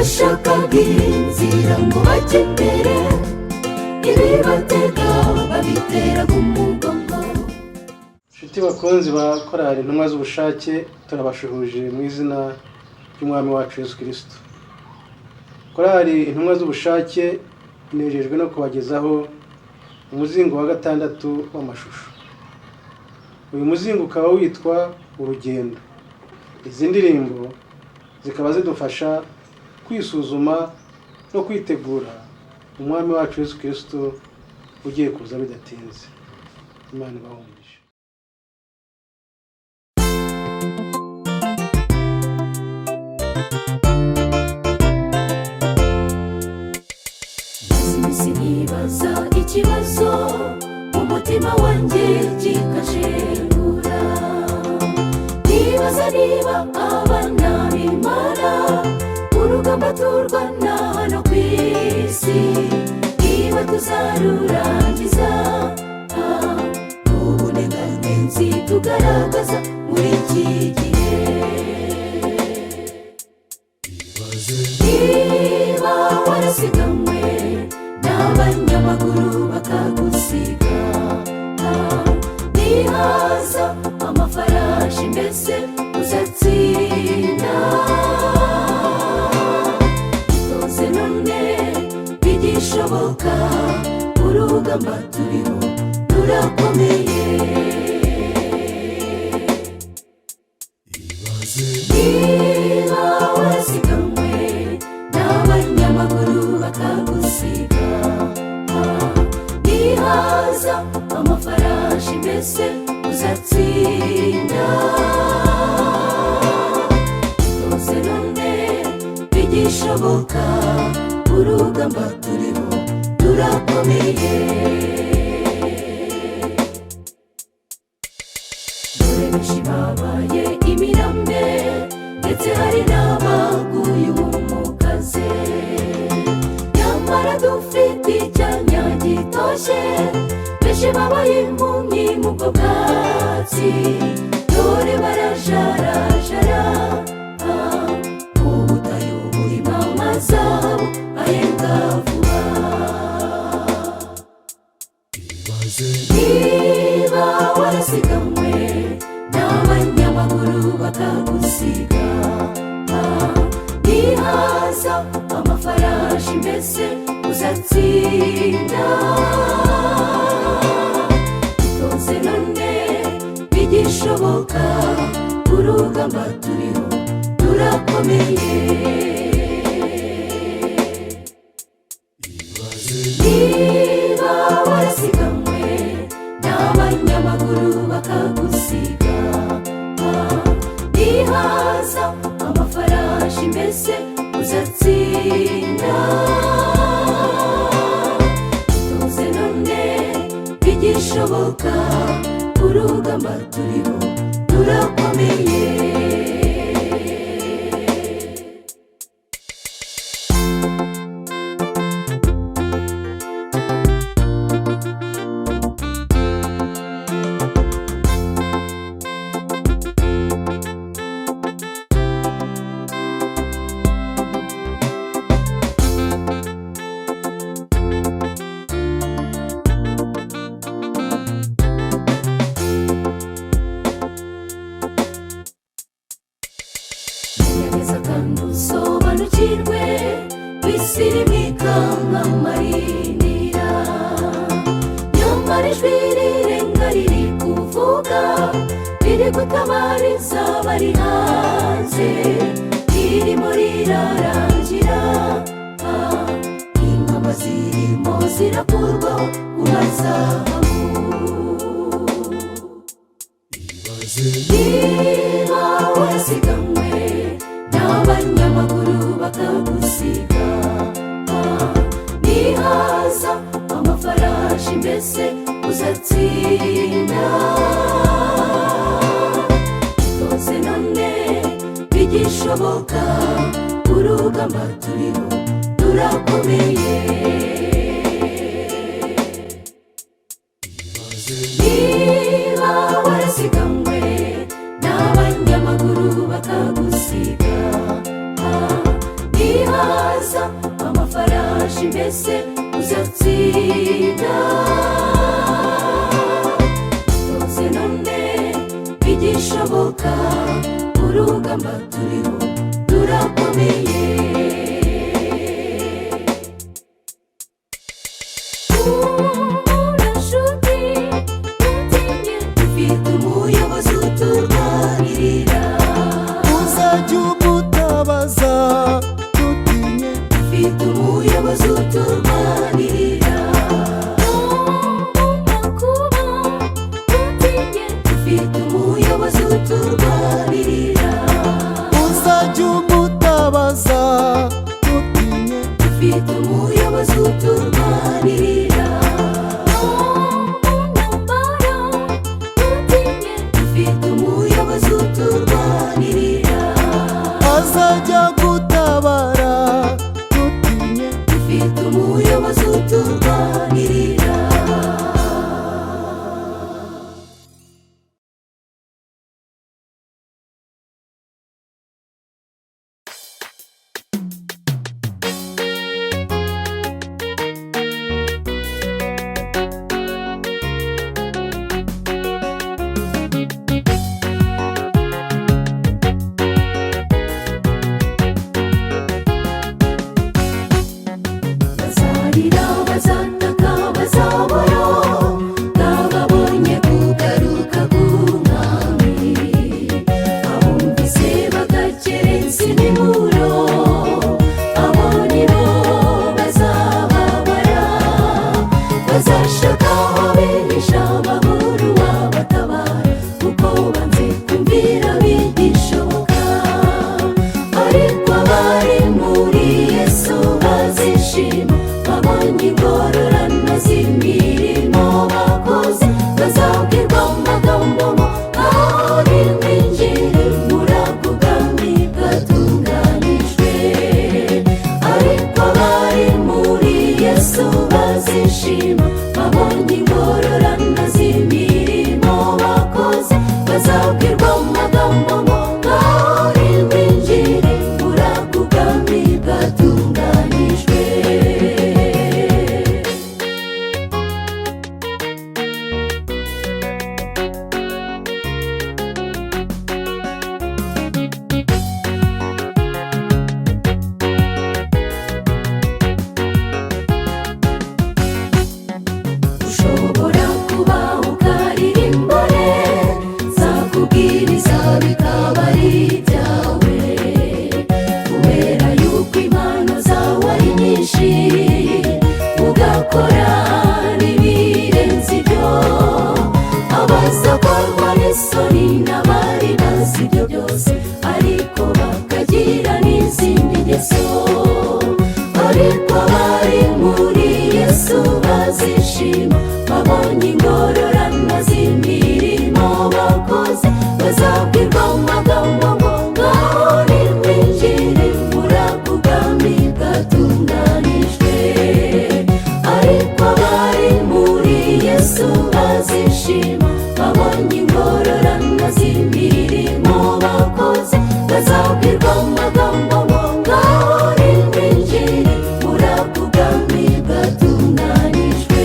bashakaga inzira ngo bajye imbere, ibibatega babiteraga umugongo. Inshuti bakunzi ba korali intumwa z'ubushake, turabashuhuje mu izina ry'umwami wacu Yesu Kristo. Korali intumwa z'ubushake inejejwe no kubagezaho umuzingo wa 6 w'amashusho. Uyu muzingo ukaba witwa urugendo. Izi ndirimbo zikaba zidufasha kwisuzuma no kwitegura umwami wacu Yesu Kristo ugiye kuza bidatinze. Imana ibahumurije. Sinibaza ikibazo umutima wanjye kikashengura, nibaza niba abana b'Imana urugamba turwana hano ku isi niba tuzarurangiza, uburenganzi tugaragaza muri iki gihe. Niba warasiganwe n'abanyamaguru bakagusiga, nihaza amafarashi mbese uzatsinda. Itoze none bigishoboka, urugamba turiho rurakomeye. Niba warasiganwe n'abanyamaguru bakagusiga, nihaza amafarashi mbese uzatsinda. Itoze none bigishoboka, urugamba turiho rurakomeye. Dore benshi babaye imirambe, ndetse hari n'abaguye umukaze, nyamara dufite icyanya gitoshye. Benshi babaye impumyi mu bwo bwatsi, dore barajarajara, ubutayu burimo amazabu ayenga vuba. Niba warasiganwe n'abanyamaguru bakagusiga, nihaza amafarashi mbese uzatsinda. Itoze none bigishoboka, urugamba turiho rurakomeye. Niba warasiganwe n'abanyamaguru bakagusiga, nihaza amafarashi mbese uzatsinda. Itoze none bigishoboka, urugamba turiho rurakomeye. Sobanukirwe wisirimika nk'amarinira, nyamara ijwi rirenga riri kuvuga, riri gutabariza bari hanze, ririmo rirarangira. Ingamba zirimo zirakurwaho ku mazahabu. Niba warasiganwe n'abanyamaguru bakagusiga, nihaza amafarashi mbese uzatsinda. Itoze none bigishoboka, urugamba turiho rurakomeye. Niba warasiganwe n'abanyamaguru bakagusiga, nihaza benshi mbese uzatsinda. Tuze none bigishoboka, urugamba turiho rurakomeye. Urashuti mutinye, dufite umuyobozi uturwanirira. uzajya umutabaza tutinye, Dufite umuyobozi uturwanirira. Makuba mutinye, dufite umuyobozi uturwanirira. uzajya umutabaza tutinye, Dufite umuyobozi uturwanirira. Ntambara mutinye, dufite umuyobozi uturwanirira. azajya gutabara tutinye, Dufite umuyobozi uturwanirira. Bazarira, bazataka, bazabura, n'ababonye kugaruka k'umwami. Abumvise bagakerensa imiburo, abo ni bo bazababara. Bazashaka aho bihisha, babura uwabatabara, kuko banze kumvira bigishoboka. Ariko abari muri Yesu bazishima, babonye ingororano z'imirimo bakoze. Bazabwirwa amagambo ngo aho nimwinjire muri ako bwami bwatunganijwe. Ariko abari muri Yesu bazishima, babonye ingororano z'imirimo bakoze. Bazabwirwa amagambo ngo aho nimwinjire muri ako bwami bwatunganijwe. Ushobora kuba ukaririmbore, zakubwiriza bikaba ari ibyawe. Kubera yuko impano zawe ari nyinshi, ugakora n'ibirenze ibyo. Abazakorwa n'isoni n'abari bazi ibyo byose, ariko bakagira n'izindi ngeso. Ariko abari muri Yesu bazishima, babonye ingororano z'imirimo bakoze. Bazabwirwa amagambo ngo ngaho nimwinjire muri ako bwami bwatunganijwe. Ariko abari muri Yesu bazishima, babonye ingororano z'imirimo bakoze. Bazabwirwa amagambo ngo ngaho nimwinjire muri ako bwami bwatunganijwe.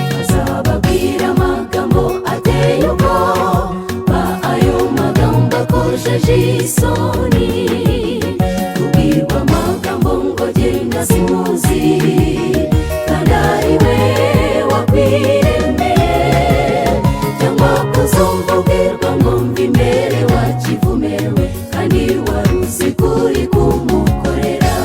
Bazababwira amagambo ateye ubwoba, ayo magambo akojeje isoni. Kubwirwa amagambo ngo genda simuzi, kandi ari we wakwiremeye. Cyangwa kuzumva ubwirwa ngo mva imbere wakivumewe, kandi wari uzi kuri kumukorera.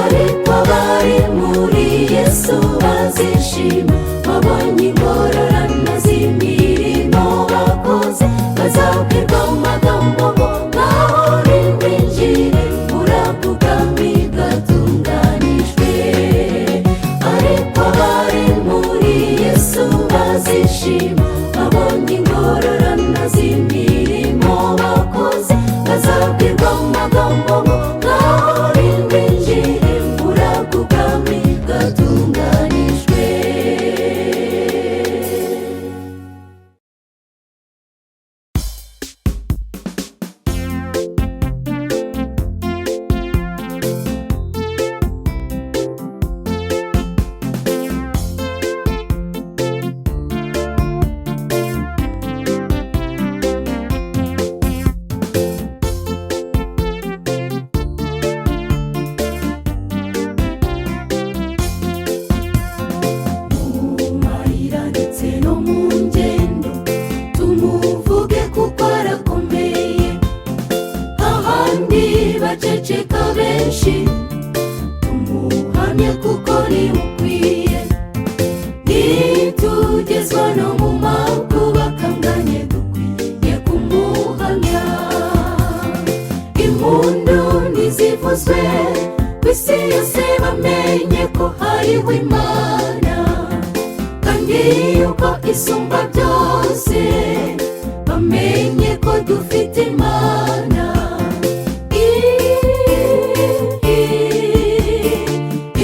Ariko abari muri Yesu bazishima, babonye ingororano z'imirimo bakoze. Bazabwirwa amagambo ngo ngaho nimwinjire muri ako bwami bwatunganijwe. ukwiye nitugezwa no mu makuba kanganye dukwiye kumuhamya impundu nizivuzwe kw'isi yose bamenye ko hariho Imana kandi yuko isumba byose bamenye ko dufite Imana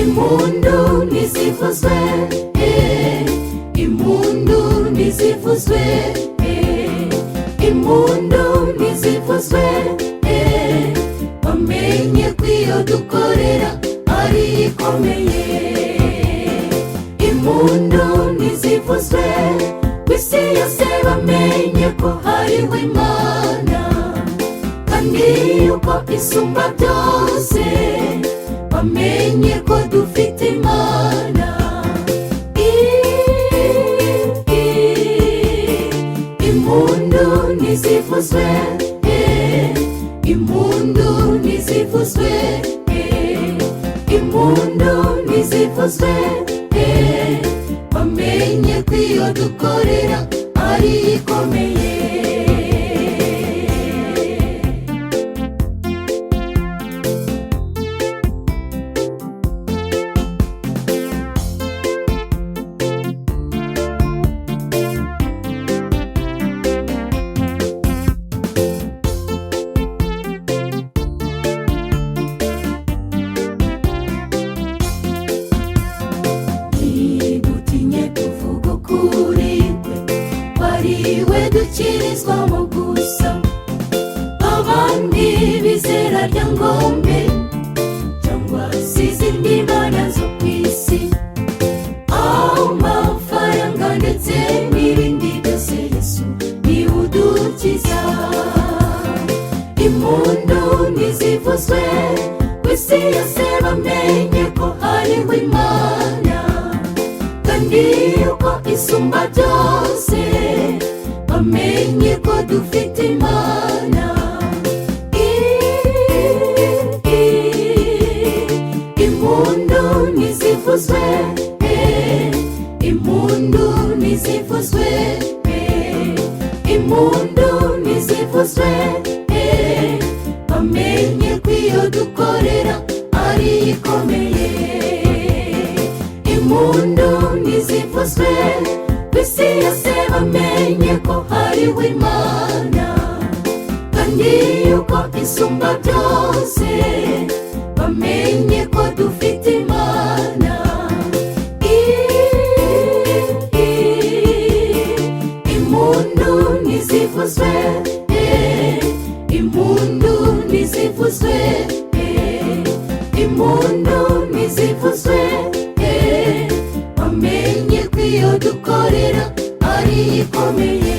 impundu nizivuzwe impundu nizivuzwe impundu nizivuzwe bamenye ko iyo dukorera ari ikomeye impundu nizivuzwe kw'isi yose bamenye ko hariho Imana kandi yuko isumba byose bamenye ko dufite Imana impundu nizivuzwe impundu nizivuzwe impundu nizivuzwe bamenye ko iyo dukorera ari ikomeye dukirizwamo gusa abandi bizera rya ngombe cyangwa se izindi mana zo ku isi amafaranga ndetse n'ibindi byose Yesu niwe udukiza impundu nizivuzwe kw'isi yose bamenye ko hariho Imana kandi yuko isumba byose bamenye ko dufite Imana impundu nizivuzwe impundu nizivuzwe impundu nizivuzwe bamenye ko iyo dukorera ari ikomeye impundu nizivuzwe kw'isi yose bamenye ko hariho Imana kandi yuko isumba byose bamenye ko dufite Imana impundu nizivuzwe impundu nizivuzwe impundu nizivuzwe bamenye ko iyo dukorera ari ikomeye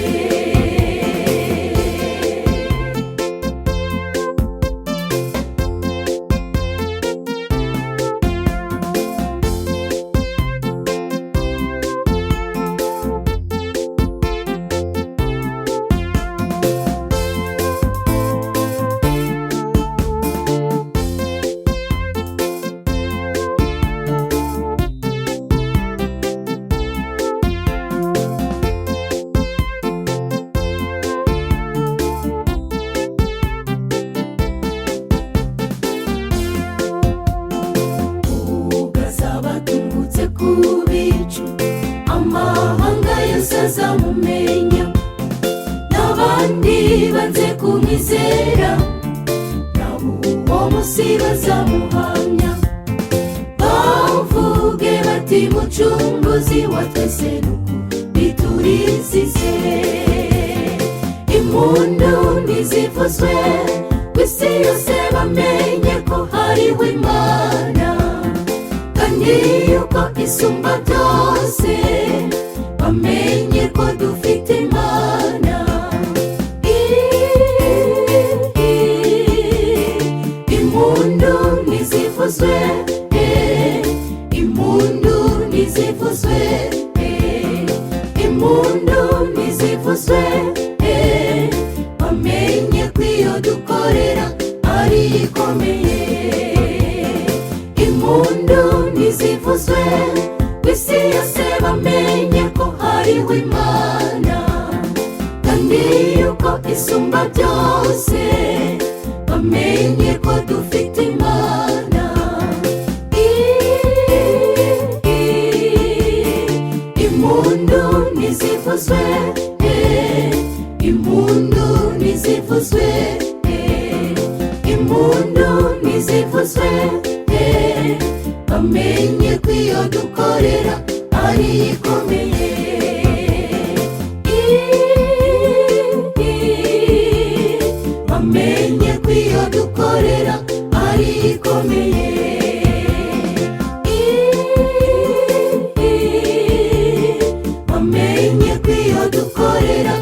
amahanga yose azamumenya n'abandi banze kumwizera nabo uwo munsi bazamuhamya bavuge bati mucunguzi wa twese nuko biturizize impundu nizivuzwe kw'isi yose bamenye ko hariho Imana kandi yuko isumba byose bamenye ko dufite Imana impundu nizivuzwe impundu nizivuzwe impundu nizivuzwe bamenye ko iyo dukorera ari ikomeye impundu nizivuzwe zivuzwe ku isi yose bamenye ko hariho Imana kandi yuko isumba byose bamenye ko dufite Imana. Impundu nizivuzwe, impundu nizivuzwe, impundu nizivuzwe, bamenye ko iyo dukorera ari ikomeye. Bamenye ko iyo dukorera ari ikomeye. Bamenye ko iyo dukorera